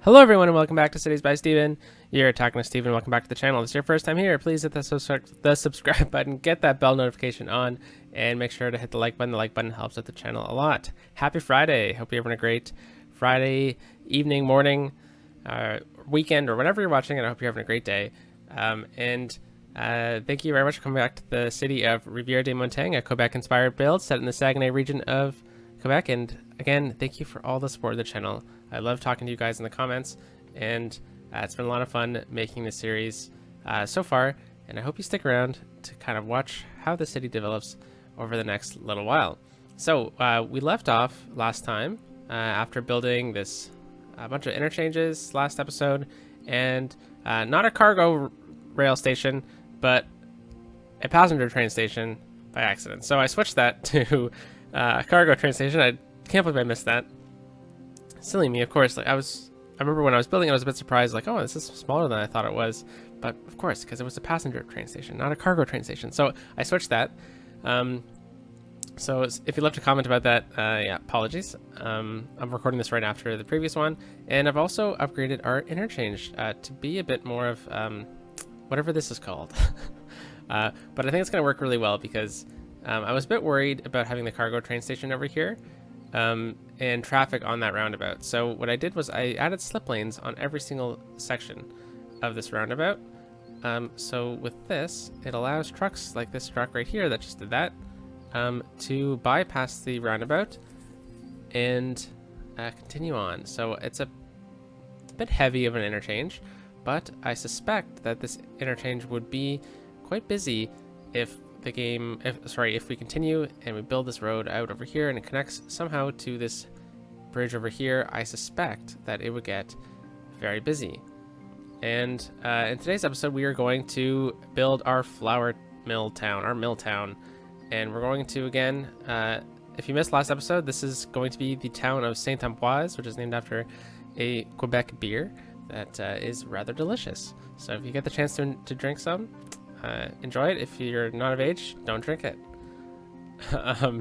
Hello everyone and welcome back to Cities by Steven. You're talking to Steven. Welcome back to the channel. If it's your first time here, please hit the subscribe button, get that bell notification on, and make sure to hit the like button. The like button helps out the channel a lot. Happy Friday. Hope you're having a great Friday evening, morning, weekend, or whenever you're watching it. I hope you're having a great day. Thank you very much for coming back to the city of Rivière-des-Montagnes, a Quebec-inspired build set in the Saguenay region of Quebec. And again, thank you for all the support of the channel. I love talking to you guys in the comments, and it's been a lot of fun making this series so far, and I hope you stick around to kind of watch how the city develops over the next little while. So we left off last time after building this bunch of interchanges last episode, and not a cargo rail station, but a passenger train station by accident. So I switched that to a cargo train station. I can't believe I missed that. Silly me, of course. Like I remember when I was building, I was a bit surprised, like, oh, this is smaller than I thought it was. But of course, because it was a passenger train station, not a cargo train station. So I switched that. So if you left a comment about that, yeah, apologies. I'm recording this right after the previous one, and I've also upgraded our interchange to be a bit more of whatever this is called. But I think it's going to work really well because I was a bit worried about having the cargo train station over here. And traffic on that roundabout. So what I did was I added slip lanes on every single section of this roundabout. So with this, it allows trucks like this truck right here that just did that to bypass the roundabout and continue on. So it's a bit heavy of an interchange, but I suspect that this interchange would be quite busy if if we continue and we build this road out over here and it connects somehow to this bridge over here. I suspect that it would get very busy. And in today's episode, we are going to build our flour mill town, and we're going to, again, if you missed last episode, this is going to be the town of St-Ambroise, which is named after a Quebec beer that is rather delicious. So if you get the chance to drink some, enjoy it. If you're not of age, don't drink it. Not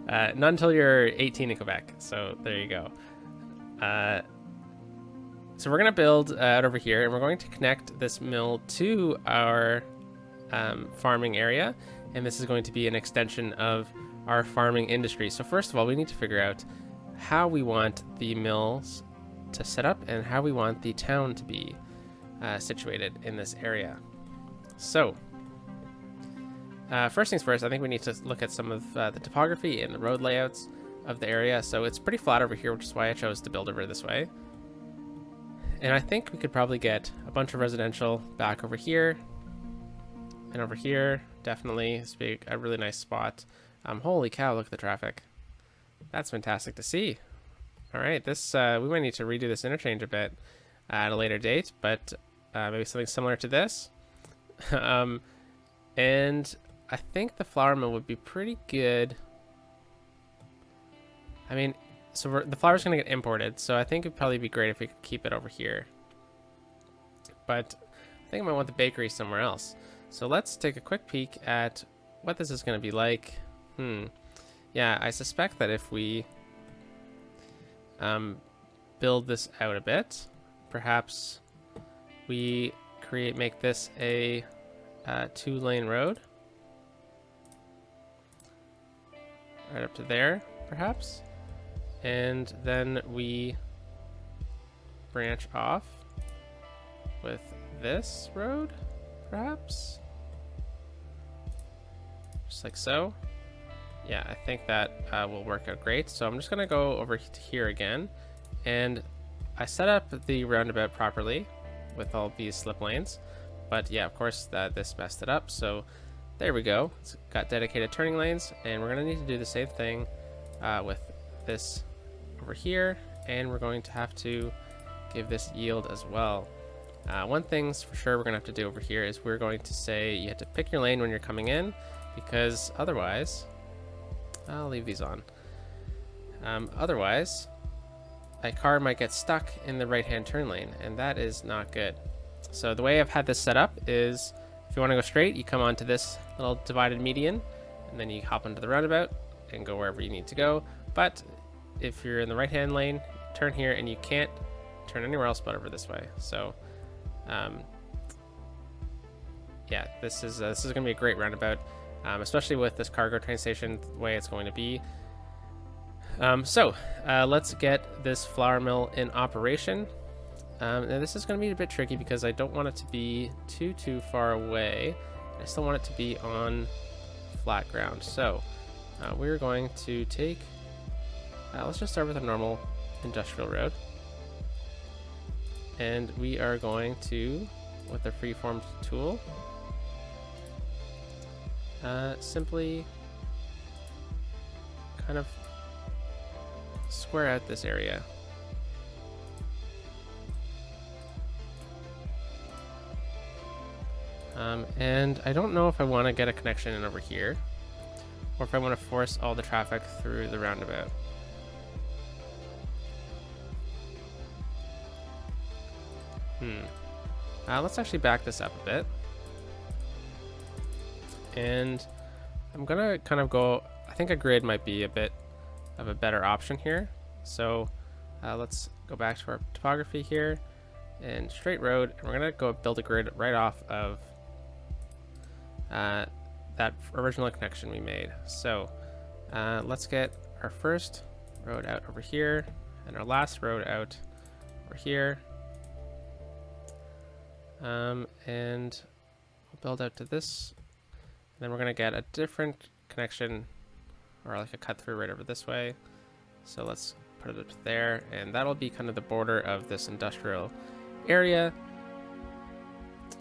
until you're 18 in Quebec. So there you go. So we're going to build out over here, and we're going to connect this mill to our farming area. And this is going to be an extension of our farming industry. So first of all, we need to figure out how we want the mills to set up and how we want the town to be situated in this area. So, first things first, I think we need to look at some of the topography and the road layouts of the area. So it's pretty flat over here, which is why I chose to build over this way. And I think we could probably get a bunch of residential back over here and over here. Definitely, this would be a really nice spot. Holy cow, look at the traffic. That's fantastic to see. All right, this we might need to redo this interchange a bit at a later date, but maybe something similar to this. And I think the flour mill would be pretty good. I mean, so the flour's going to get imported, so I think it'd probably be great if we could keep it over here. But I think I might want the bakery somewhere else. So let's take a quick peek at what this is going to be like. Yeah, I suspect that if we build this out a bit, perhaps we make this a 2-lane road right up to there, perhaps, and then we branch off with this road, perhaps, just like so. Yeah, I think that will work out great. So I'm just gonna go over to here again, and I set up the roundabout properly with all these slip lanes, but yeah, of course this messed it up. So there we go. It's got dedicated turning lanes, and we're gonna need to do the same thing with this over here, and we're going to have to give this yield as well. One thing's for sure we're gonna have to do over here is we're going to say you have to pick your lane when you're coming in, because otherwise, I'll leave these on. Otherwise, a car might get stuck in the right-hand turn lane, and that is not good. So the way I've had this set up is, if you want to go straight, you come onto this little divided median, and then you hop onto the roundabout and go wherever you need to go. But if you're in the right-hand lane, turn here, and you can't turn anywhere else but over this way. So, yeah, this is going to be a great roundabout, especially with this cargo train station the way it's going to be. Let's get this flour mill in operation. And this is going to be a bit tricky because I don't want it to be too far away. I still want it to be on flat ground. So we're going to take, let's just start with a normal industrial road. And we are going to, with the freeform tool, simply kind of square out this area. And I don't know if I want to get a connection in over here, or if I want to force all the traffic through the roundabout. Let's actually back this up a bit. And I'm gonna kind of go, I think a grid might be a bit of a better option here. So let's go back to our topography here and straight road, and we're gonna go build a grid right off of that original connection we made. So let's get our first road out over here and our last road out over here. And we'll build out to this. And then we're gonna get a different connection, or like a cut through right over this way. So let's put it up there, and that'll be kind of the border of this industrial area.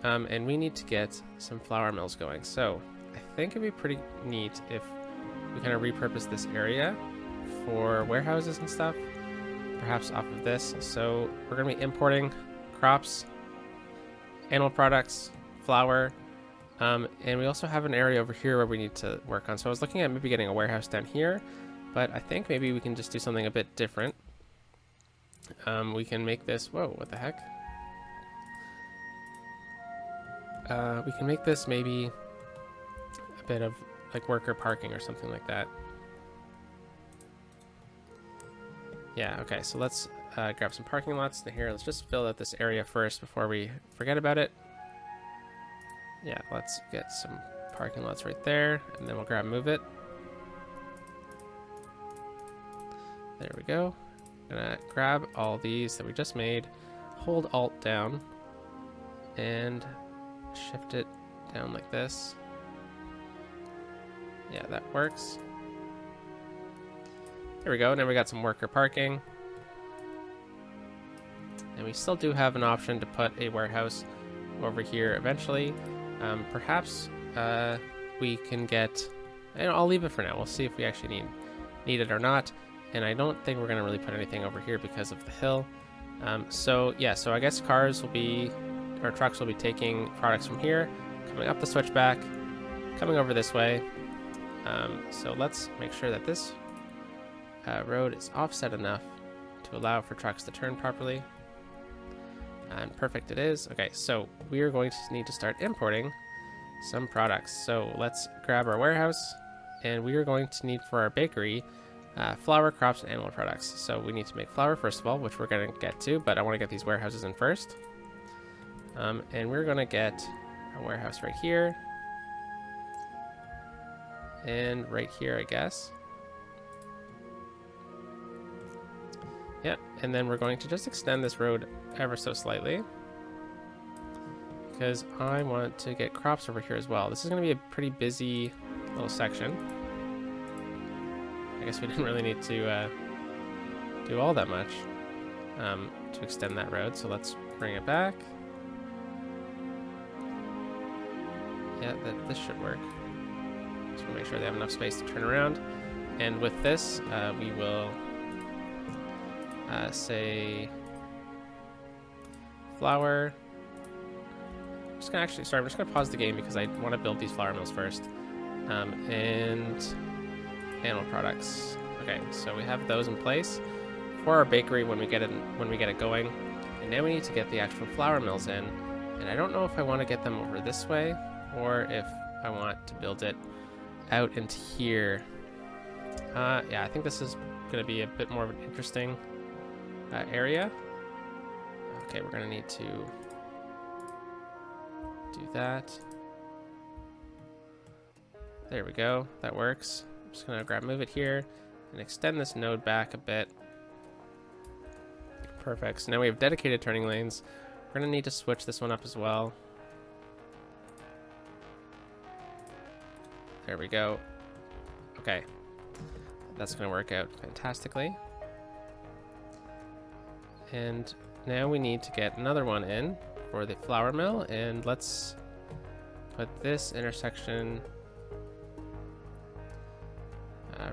And we need to get some flour mills going. So I think it'd be pretty neat if we kind of repurpose this area for warehouses and stuff, perhaps off of this. So we're gonna be importing crops, animal products, flour, and we also have an area over here where we need to work on. So I was looking at maybe getting a warehouse down here, but I think maybe we can just do something a bit different. We can make this, whoa, what the heck? We can make this maybe a bit of like worker parking or something like that. Yeah, okay, so let's grab some parking lots in here. Let's just fill out this area first before we forget about it. Yeah, let's get some parking lots right there, and then we'll grab move it. There we go. Gonna grab all these that we just made, hold Alt down, and shift it down like this. Yeah, that works. There we go. Now we got some worker parking. And we still do have an option to put a warehouse over here eventually. Perhaps we can get, and I'll leave it for now. We'll see if we actually need it or not. And I don't think we're going to really put anything over here because of the hill. So yeah, so I guess cars will be, or trucks will be taking products from here, coming up the switchback, coming over this way. So let's make sure that this road is offset enough to allow for trucks to turn properly. And perfect it is. Okay, so we are going to need to start importing some products. So let's grab our warehouse, and we are going to need for our bakery flour, crops, and animal products. So we need to make flour first of all, which we're going to get to, but I want to get these warehouses in first. And we're going to get a warehouse right here. And right here, I guess. Yep, and then we're going to just extend this road ever so slightly, because I want to get crops over here as well. This is going to be a pretty busy little section. I guess we didn't really need to do all that much to extend that road, so let's bring it back. Yeah, this should work. Just want to make sure they have enough space to turn around. And with this, we will say flour. I'm just gonna pause the game because I want to build these flour mills first. And animal products. Okay, so we have those in place for our bakery when we get it going. And now we need to get the actual flour mills in. And I don't know if I want to get them over this way or if I want to build it out into here. Yeah, I think this is going to be a bit more of an interesting area. Okay, we're gonna need to do that. There we go, that works. I'm just gonna move it here and extend this node back a bit. Perfect, so now we have dedicated turning lanes. We're gonna need to switch this one up as well. There we go. Okay, that's gonna work out fantastically. And now we need to get another one in for the flour mill, and let's put this intersection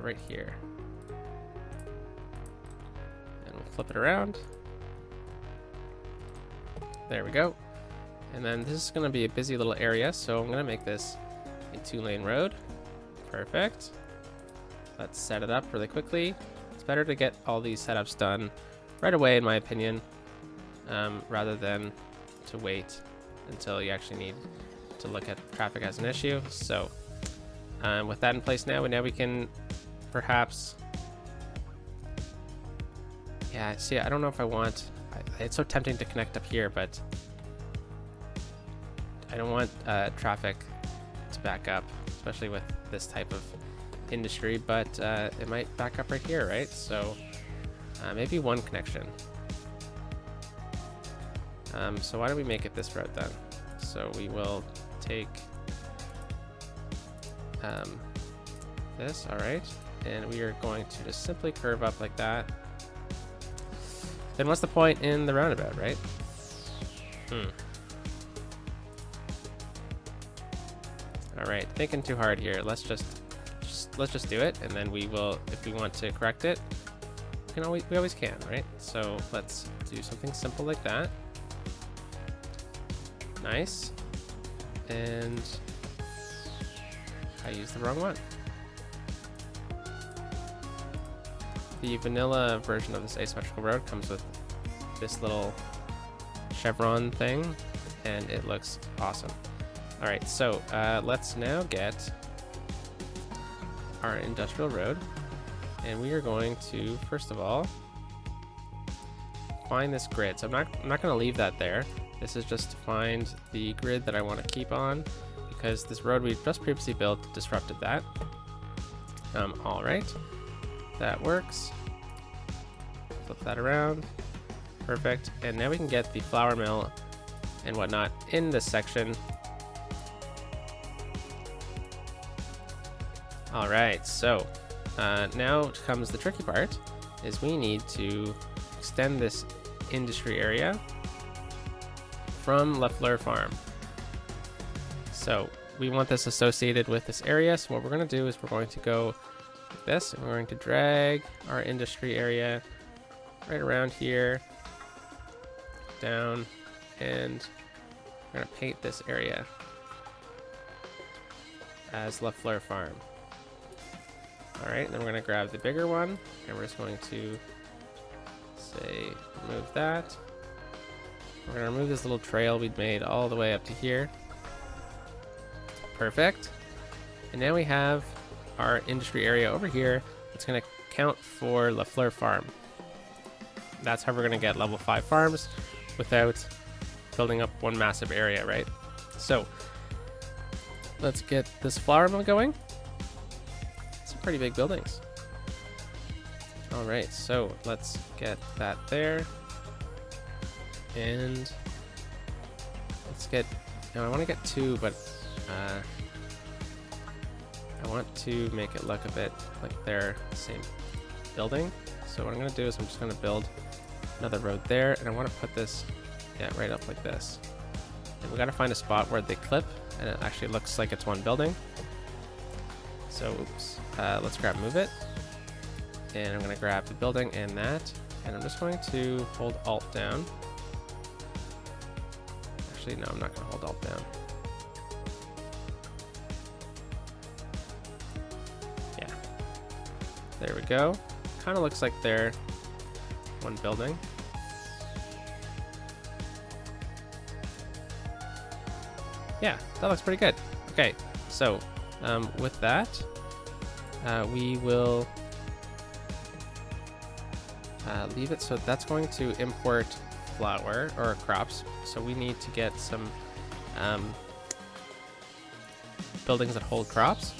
right here. And we'll flip it around. There we go. And then this is gonna be a busy little area, so I'm gonna make this a 2-lane road. Perfect. Let's set it up really quickly. It's better to get all these setups done right away, in my opinion, rather than to wait until you actually need to look at traffic as an issue. So with that in place now we can perhaps, yeah, see, I don't know if I want, it's so tempting to connect up here, but I don't want traffic to back up, especially with this type of industry, but it might back up right here, right? So maybe one connection. So why don't we make it this road then? So we will take this, all right, and we are going to just simply curve up like that. Then what's the point in the roundabout, right? All right, thinking too hard here. Let's just do it, and then we will, if we want to correct it, we always can, right? So let's do something simple like that. Nice. And I used the wrong one. The vanilla version of this asymmetrical road comes with this little chevron thing, and it looks awesome. All right, so let's now get our industrial road, and we are going to, first of all, find this grid. So I'm not going to leave that there. This is just to find the grid that I want to keep on, because this road we just previously built disrupted that. All right, that works. Flip that around. Perfect. And now we can get the flour mill and whatnot in this section. All right, so now comes the tricky part, is we need to extend this industry area from Lafleur Farm. So we want this associated with this area, so what we're going to do is we're going to go like this, and we're going to drag our industry area right around here, down, and we're going to paint this area as Lafleur Farm. All right, then we're going to grab the bigger one, and we're just going to say remove that. We're going to remove this little trail we'd made all the way up to here. Perfect. And now we have our industry area over here. It's going to count for Lafleur Farm. That's how we're going to get level 5 farms without building up one massive area, right? So let's get this flour mill going. Some pretty big buildings. All right, so let's get that there. And let's get, now I want to get 2, but I want to make it look a bit like they're the same building. So what I'm going to do is I'm just going to build another road there, and I want to put this, yeah, right up like this. And we got to find a spot where they clip, and it actually looks like it's one building. So, oops, let's grab move it, and I'm going to grab the building and that, and I'm just going to hold Alt down. Actually, no, I'm not going to hold Alt down. Yeah, there we go. Kind of looks like they're one building. Yeah, that looks pretty good. Okay, so with that, we will leave it. So that's going to import flower or crops, so we need to get some buildings that hold crops.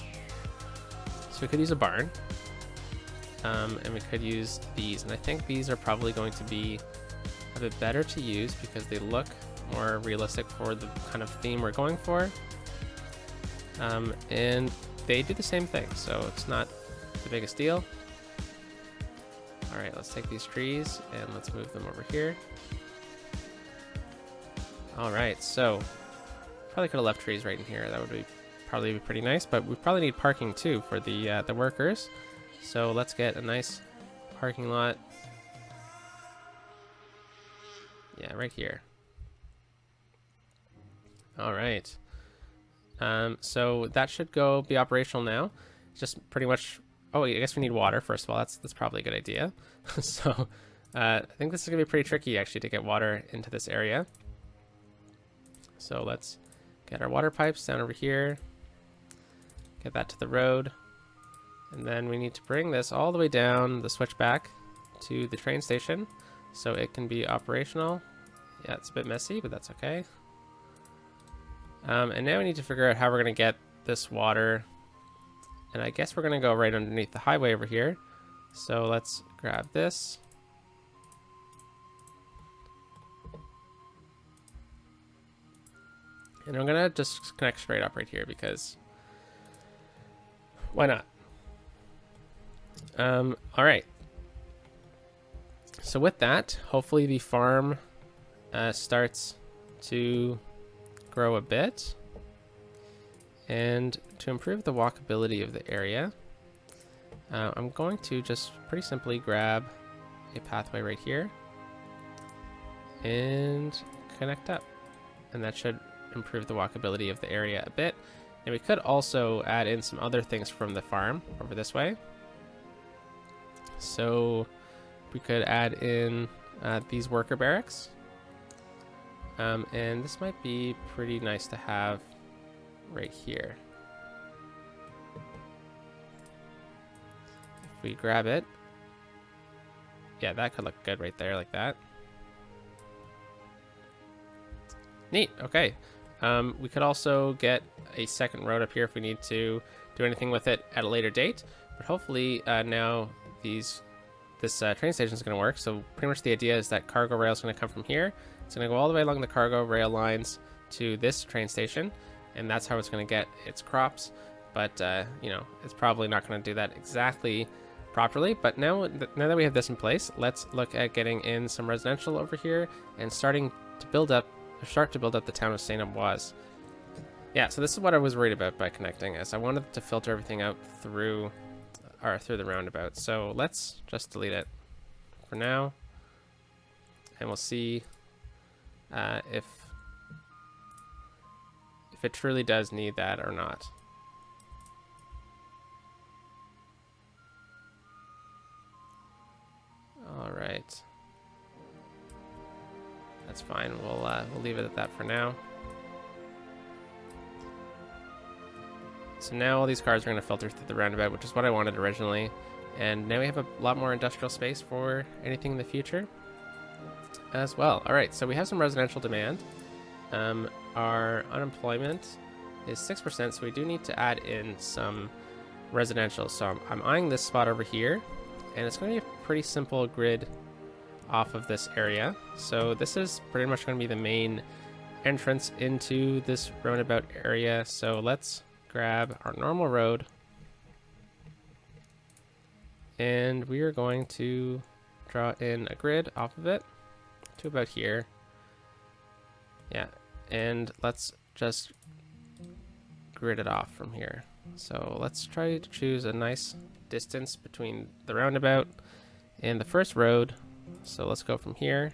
So we could use a barn, and we could use these, and I think these are probably going to be a bit better to use because they look more realistic for the kind of theme we're going for, and they do the same thing, so it's not the biggest deal. All right, let's take these trees and let's move them over here. All right, so probably could have left trees right in here. That would be probably be pretty nice, but we probably need parking too for the workers. So let's get a nice parking lot. Yeah, right here. All right. So that should be operational now. Just pretty much. Oh, I guess we need water first of all. That's probably a good idea. So I think this is gonna be pretty tricky actually to get water into this area. So let's get our water pipes down over here. Get that to the road, and then we need to bring this all the way down the switchback to the train station so it can be operational. Yeah, it's a bit messy, but that's okay. And now we need to figure out how we're going to get this water, and I guess we're going to go right underneath the highway over here. So let's grab this. And I'm going to just connect straight up right here because why not? All right. So with that, hopefully the farm starts to grow a bit. And to improve the walkability of the area, I'm going to just pretty simply grab a pathway right here and connect up. And that should improve the walkability of the area a bit. And we could also add in some other things from the farm over this way. So we could add in these worker barracks. And this might be pretty nice to have right here. If we grab it, yeah, that could look good right there like that. Neat, okay. We could also get a second road up here if we need to do anything with it at a later date. But hopefully now this train station is going to work. So pretty much the idea is that cargo rail is going to come from here. It's going to go all the way along the cargo rail lines to this train station. And that's how it's going to get its crops. But, you know, it's probably not going to do that exactly properly. But now that we have this in place, let's look at getting in some residential over here and start to build up the town of St-Ambroise. Yeah, so this is what I was worried about by connecting this. I wanted to filter everything out through the roundabout. So let's just delete it for now, and we'll see if it truly does need that or not. All right. That's fine. We'll leave it at that for now. So now all these cars are going to filter through the roundabout, which is what I wanted originally. And now we have a lot more industrial space for anything in the future as well. All right, so we have some residential demand. Our unemployment is 6%, so we do need to add in some residential. So I'm eyeing this spot over here, and it's going to be a pretty simple grid off of this area. So this is pretty much going to be the main entrance into this roundabout area. So let's grab our normal road, and we are going to draw in a grid off of it to about here. Yeah, and let's just grid it off from here. So let's try to choose a nice distance between the roundabout and the first road. So let's go from here.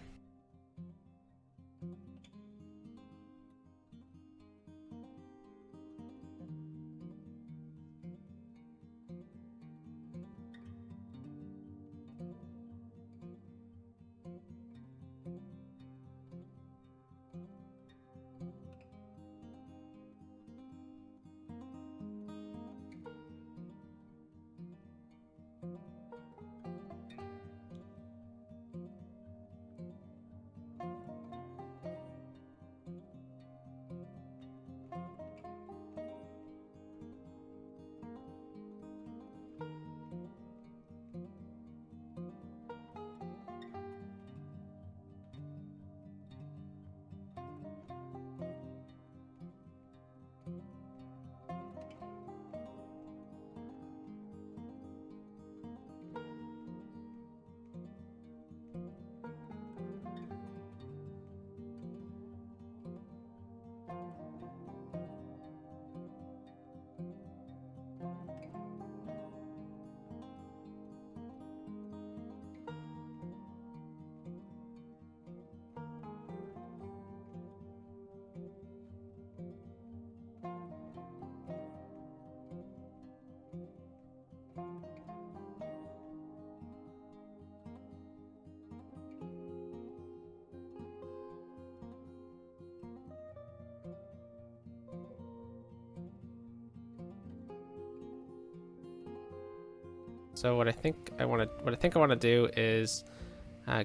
So what I think I want to do is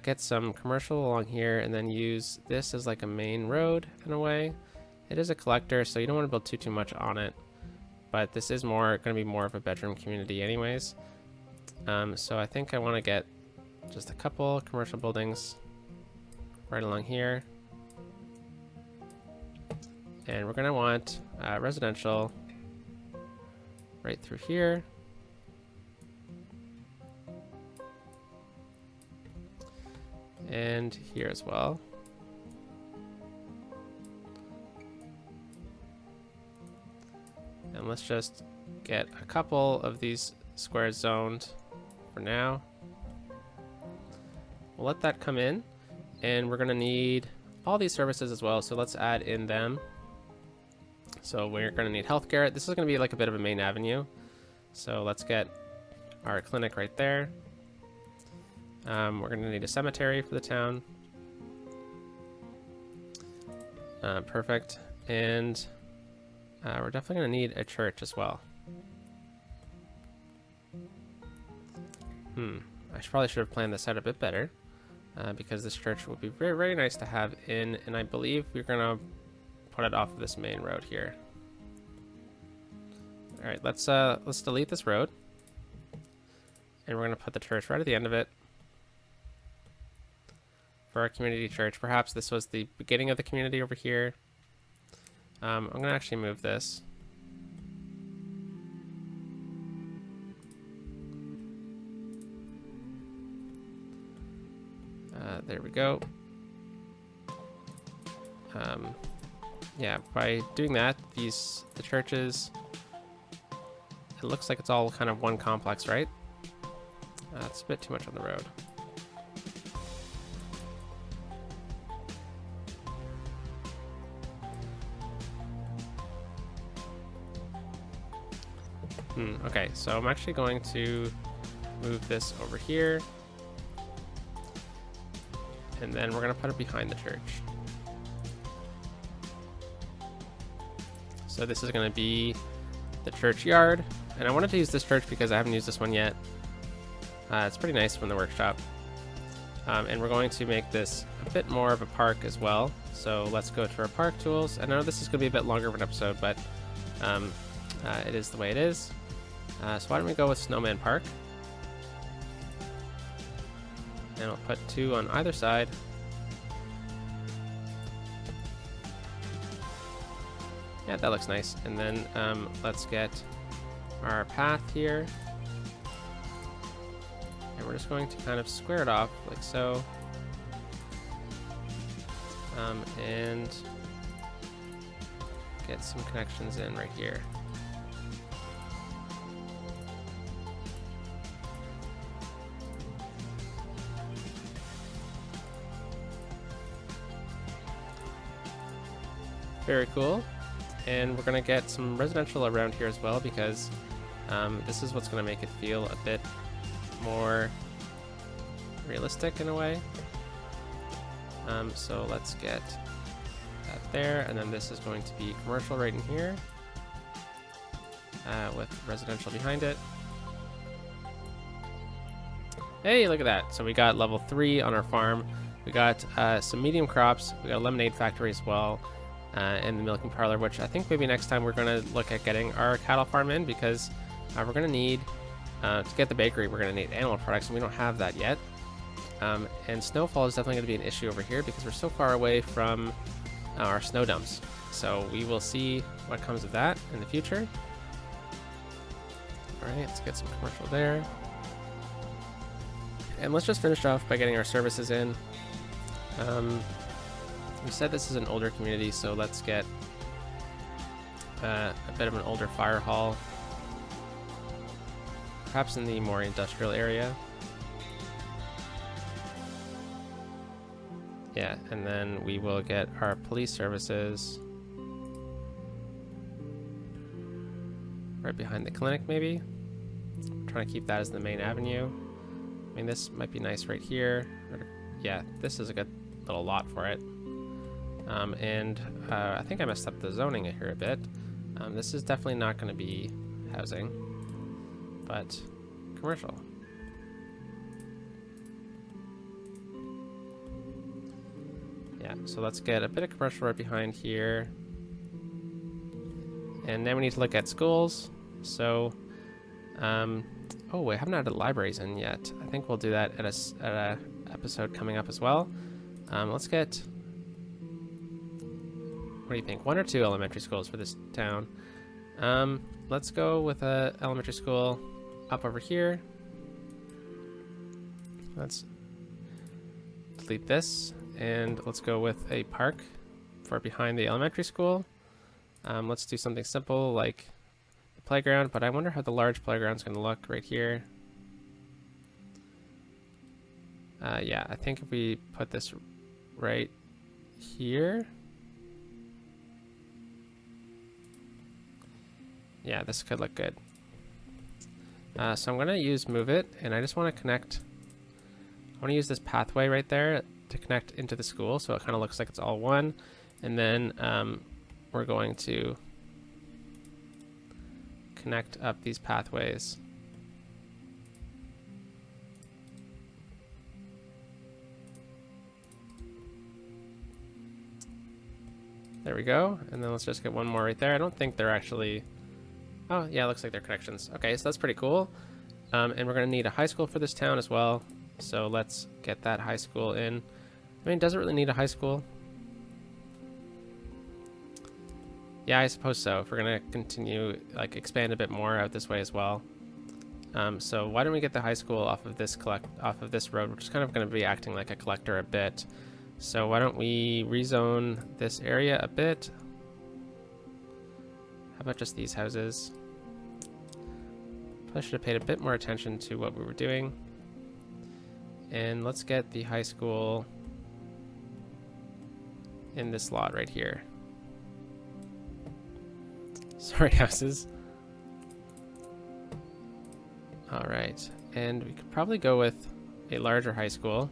get some commercial along here, and then use this as like a main road in a way. It is a collector, so you don't want to build too much on it, but this is going to be more of a bedroom community anyways. So I think I want to get just a couple commercial buildings right along here, and we're going to want residential right through here. And here as well. And let's just get a couple of these squares zoned for now. We'll let that come in, and we're going to need all these services as well, so let's add in them. So we're going to need healthcare. This is going to be like a bit of a main avenue, so let's get our clinic right there. We're going to need a cemetery for the town. Perfect. And we're definitely going to need a church as well. I probably should have planned this out a bit better, because this church would be very, very nice to have in, and I believe we're going to put it off of this main road here. All right, let's delete this road, and we're going to put the church right at the end of it. For our community church. Perhaps this was the beginning of the community over here. I'm going to actually move this. There we go. Yeah, by doing that, the churches, it looks like it's all kind of one complex, right? It's a bit too much on the road. Okay, so I'm actually going to move this over here, and then we're going to put it behind the church. So this is going to be the churchyard, and I wanted to use this church because I haven't used this one yet. It's pretty nice from the workshop. And we're going to make this a bit more of a park as well. So let's go to our park tools. I know this is going to be a bit longer of an episode, but it is the way it is. So why don't we go with Snowman Park? And we'll put 2 on either side. Yeah, that looks nice. And then let's get our path here. And we're just going to kind of square it off like so. And get some connections in right here. Very cool. And we're going to get some residential around here as well, because this is what's going to make it feel a bit more realistic in a way. So let's get that there, and then this is going to be commercial right in here, with residential behind it. Hey, look at that. So we got level 3 on our farm. We got some medium crops. We got a lemonade factory as well. And the milking parlor, which I think maybe next time we're going to look at getting our cattle farm in, because we're going to need, to get the bakery, we're going to need animal products, and we don't have that yet. And snowfall is definitely going to be an issue over here because we're so far away from our snow dumps. So we will see what comes of that in the future. All right, let's get some commercial there. And let's just finish off by getting our services in. We said this is an older community, so let's get a bit of an older fire hall, perhaps in the more industrial area. Yeah, and then we will get our police services right behind the clinic, maybe. I'm trying to keep that as the main avenue. I mean, this might be nice right here. Yeah, this is a good little lot for it. And I think I messed up the zoning here a bit. This is definitely not going to be housing, but commercial. Yeah, so let's get a bit of commercial right behind here. And then we need to look at schools. So, oh, we haven't added libraries in yet. I think we'll do that at a episode coming up as well. Let's get, what do you think? 1 or 2 elementary schools for this town. Let's go with a elementary school up over here. Let's delete this, and let's go with a park for behind the elementary school. Let's do something simple like the playground, but I wonder how the large playground's going to look right here. Yeah, I think if we put this right here. Yeah, this could look good. So I'm going to use move it, and I just want to connect. I want to use this pathway right there to connect into the school, so it kind of looks like it's all one. And then we're going to connect up these pathways. There we go. And then let's just get one more right there. I don't think they're actually... Oh, yeah, it looks like they're connections. Okay, so that's pretty cool. And we're going to need a high school for this town as well. So let's get that high school in. I mean, does it really need a high school? Yeah, I suppose so. If we're going to continue, like, expand a bit more out this way as well. So why don't we get the high school off of this road, which is kind of going to be acting like a collector a bit. So why don't we rezone this area a bit? How about just these houses? Probably should have paid a bit more attention to what we were doing. And let's get the high school in this lot right here. Sorry, houses. All right, and we could probably go with a larger high school.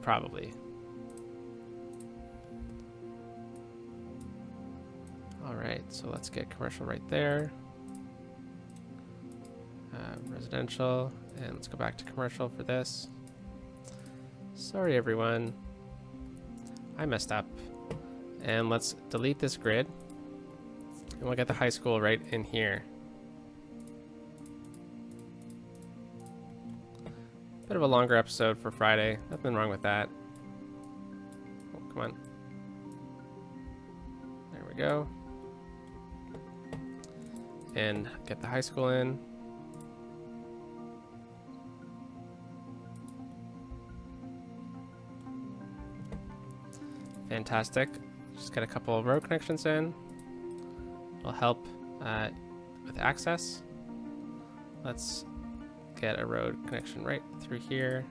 Probably. All right, so let's get commercial right there. Residential, and let's go back to commercial for this. Sorry, everyone. I messed up. And let's delete this grid. And we'll get the high school right in here. Bit of a longer episode for Friday. Nothing wrong with that. Oh, come on. There we go. And get the high school in. Fantastic. Just get a couple of road connections in. It'll help with access. Let's get a road connection right through here,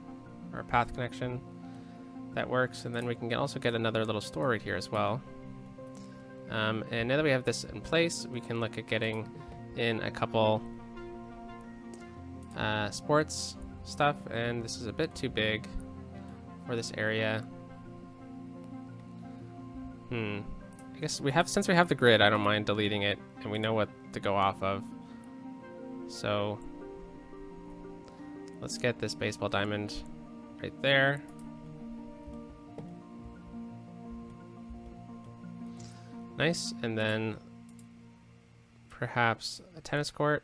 or a path connection. That works, and then we can also get another little store right here as well. And now that we have this in place, we can look at getting in a couple sports stuff, and this is a bit too big for this area. I guess since we have the grid, I don't mind deleting it, and we know what to go off of. So let's get this baseball diamond right there. Nice, and then perhaps a tennis court.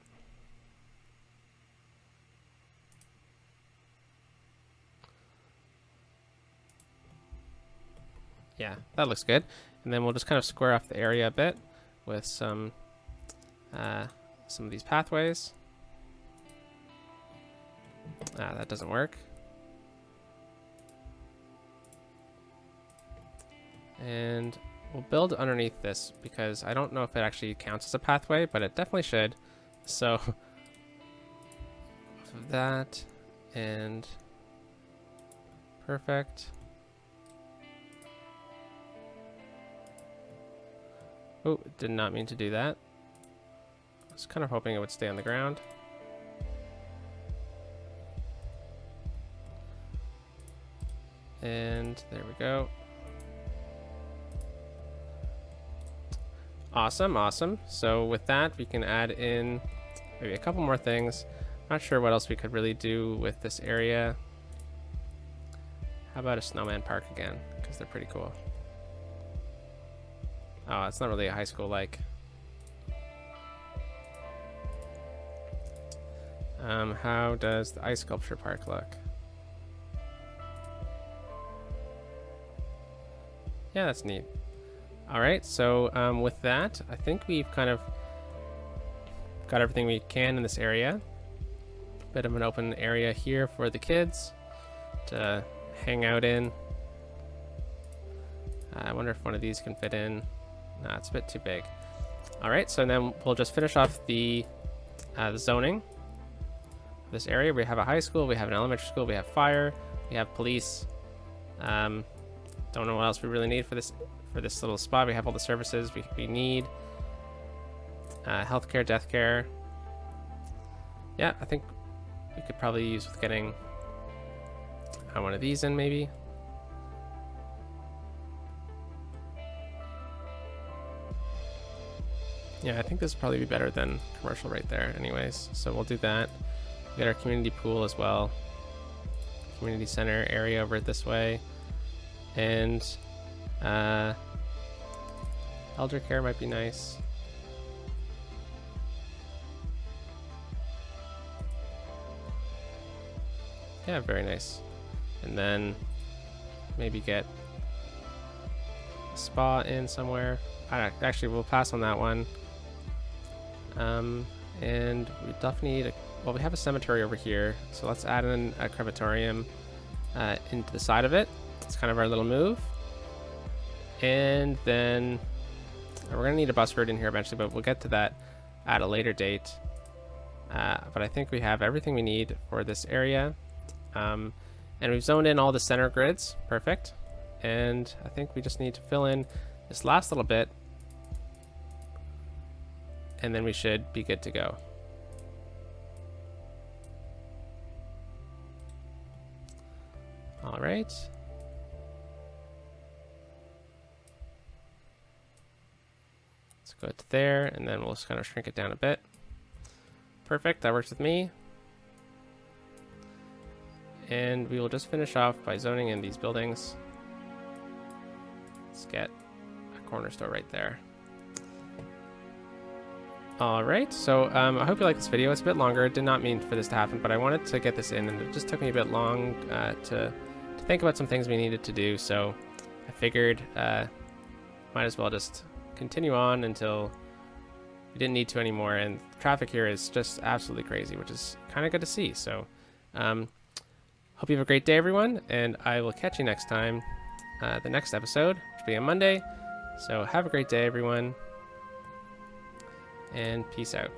Yeah, that looks good. And then we'll just kind of square off the area a bit with some of these pathways. That doesn't work. And we'll build underneath this because I don't know if it actually counts as a pathway, but it definitely should. So off of that, and perfect. Oh, did not mean to do that. I was kind of hoping it would stay on the ground. And there we go. Awesome, awesome. So with that, we can add in maybe a couple more things. Not sure what else we could really do with this area. How about a snowman park again? Because they're pretty cool. Oh, it's not really a high school like. How does the ice sculpture park look? Yeah, that's neat. All right, so with that, I think we've kind of got everything we can in this area. Bit of an open area here for the kids to hang out in. I wonder if one of these can fit in. Nah, it's a bit too big. All right, so then we'll just finish off the zoning of this area. We have a high school, we have an elementary school, we have fire, we have police. Don't know what else we really need for this little spot. We have all the services we need. Healthcare, death care. Yeah, I think we could probably use with getting one of these in maybe. Yeah, I think this would probably be better than commercial right there anyways. So we'll do that. We got our community pool as well. Community center area over this way. And elder care might be nice. Yeah, very nice. And then maybe get a spa in somewhere. Actually, we'll pass on that one. And we definitely need well, we have a cemetery over here, so let's add in a crematorium into the side of it. It's kind of our little move. And then we're gonna need a bus route in here eventually, but we'll get to that at a later date. But I think we have everything we need for this area. And we've zoned in all the center grids. Perfect. And I think we just need to fill in this last little bit, and then we should be good to go. All right. Let's go to there, and then we'll just kind of shrink it down a bit. Perfect, that works with me. And we will just finish off by zoning in these buildings. Let's get a corner store right there. All right, so I hope you like this video. It's a bit longer. Did not mean for this to happen, but I wanted to get this in, and it just took me a bit long to think about some things we needed to do. So I figured might as well just continue on until we didn't need to anymore. And traffic here is just absolutely crazy, which is kind of good to see. So hope you have a great day, everyone, and I will catch you next time, the next episode, which will be on Monday. So have a great day, everyone, and peace out.